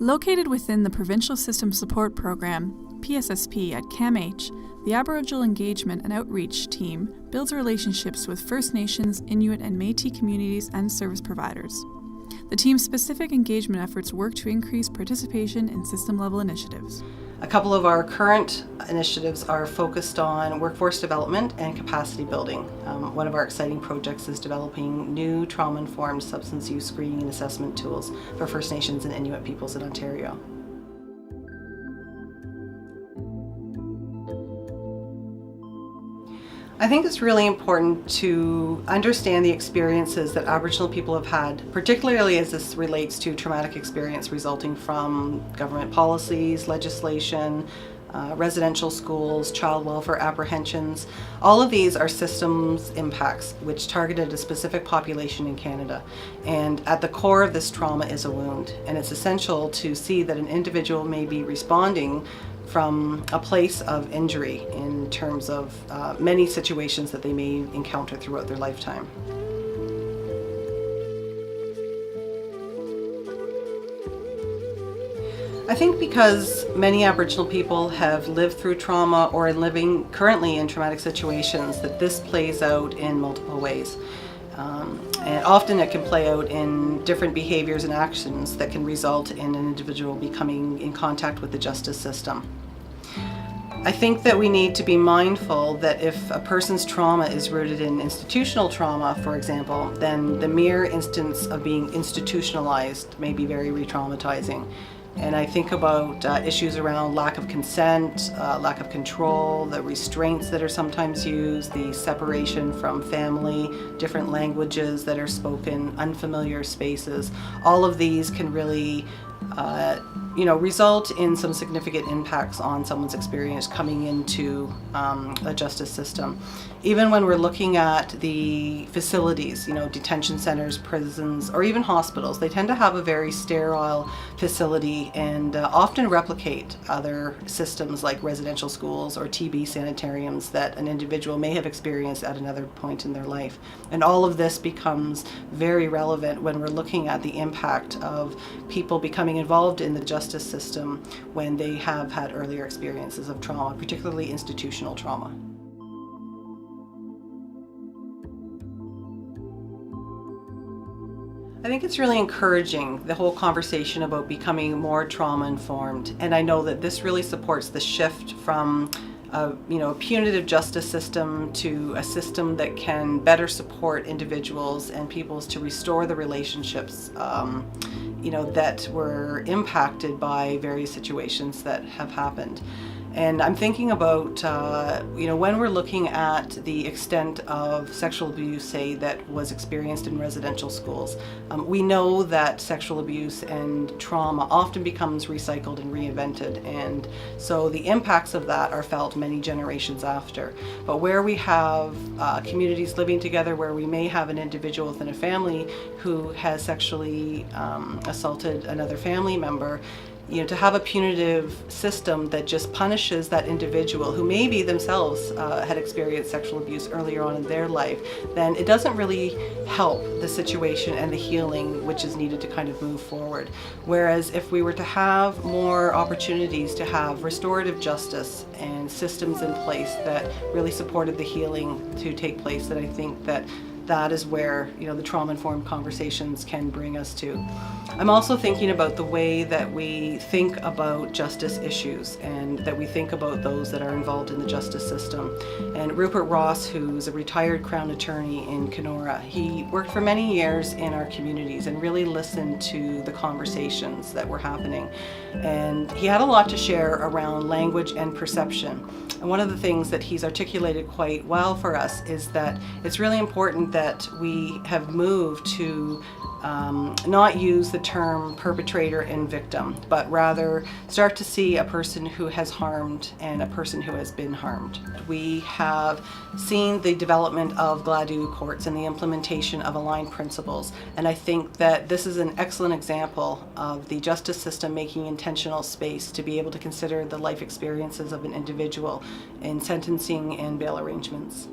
Located within the Provincial System Support Program, PSSP at CAMH, the Aboriginal Engagement and Outreach team builds relationships with First Nations, Inuit and Métis communities and service providers. The team's specific engagement efforts work to increase participation in system-level initiatives. A couple of our current initiatives are focused on workforce development and capacity building. One of our exciting projects is developing new trauma-informed substance use screening and assessment tools for First Nations and Inuit peoples in Ontario. I think it's really important to understand the experiences that Aboriginal people have had, particularly as this relates to traumatic experience resulting from government policies, legislation, residential schools, child welfare apprehensions. All of these are systems impacts which targeted a specific population in Canada. And at the core of this trauma is a wound. And it's essential to see that an individual may be responding from a place of injury in terms of many situations that they may encounter throughout their lifetime. I think because many Aboriginal people have lived through trauma or are living currently in traumatic situations, that this plays out in multiple ways. And often it can play out in different behaviors and actions that can result in an individual becoming in contact with the justice system. I think that we need to be mindful that if a person's trauma is rooted in institutional trauma, for example, then the mere instance of being institutionalized may be very re-traumatizing. And I think about issues around lack of consent, lack of control, the restraints that are sometimes used, the separation from family, different languages that are spoken, unfamiliar spaces. All of these can really result in some significant impacts on someone's experience coming into a justice system. Even when we're looking at the facilities, detention centers, prisons, or even hospitals, they tend to have a very sterile facility and often replicate other systems like residential schools or TB sanitariums that an individual may have experienced at another point in their life. And all of this becomes very relevant when we're looking at the impact of people becoming involved in the justice system when they have had earlier experiences of trauma, particularly institutional trauma. I think it's really encouraging, the whole conversation about becoming more trauma-informed, and I know that this really supports the shift from a punitive justice system to a system that can better support individuals and peoples to restore the relationships that were impacted by various situations that have happened. And I'm thinking about, when we're looking at the extent of sexual abuse, say, that was experienced in residential schools, we know that sexual abuse and trauma often becomes recycled and reinvented. And so the impacts of that are felt many generations after. But where we have communities living together, where we may have an individual within a family who has sexually assaulted another family member, to have a punitive system that just punishes that individual who maybe themselves had experienced sexual abuse earlier on in their life, then it doesn't really help the situation and the healing which is needed to kind of move forward. Whereas if we were to have more opportunities to have restorative justice and systems in place that really supported the healing to take place, then I think that is where the trauma-informed conversations can bring us to. I'm also thinking about the way that we think about justice issues and that we think about those that are involved in the justice system. And Rupert Ross, who's a retired Crown Attorney in Kenora, he worked for many years in our communities and really listened to the conversations that were happening. And he had a lot to share around language and perception. And one of the things that he's articulated quite well for us is that it's really important that we have moved to not use the term perpetrator and victim, but rather start to see a person who has harmed and a person who has been harmed. We have seen the development of Gladue courts and the implementation of aligned principles, and I think that this is an excellent example of the justice system making intentional space to be able to consider the life experiences of an individual in sentencing and bail arrangements.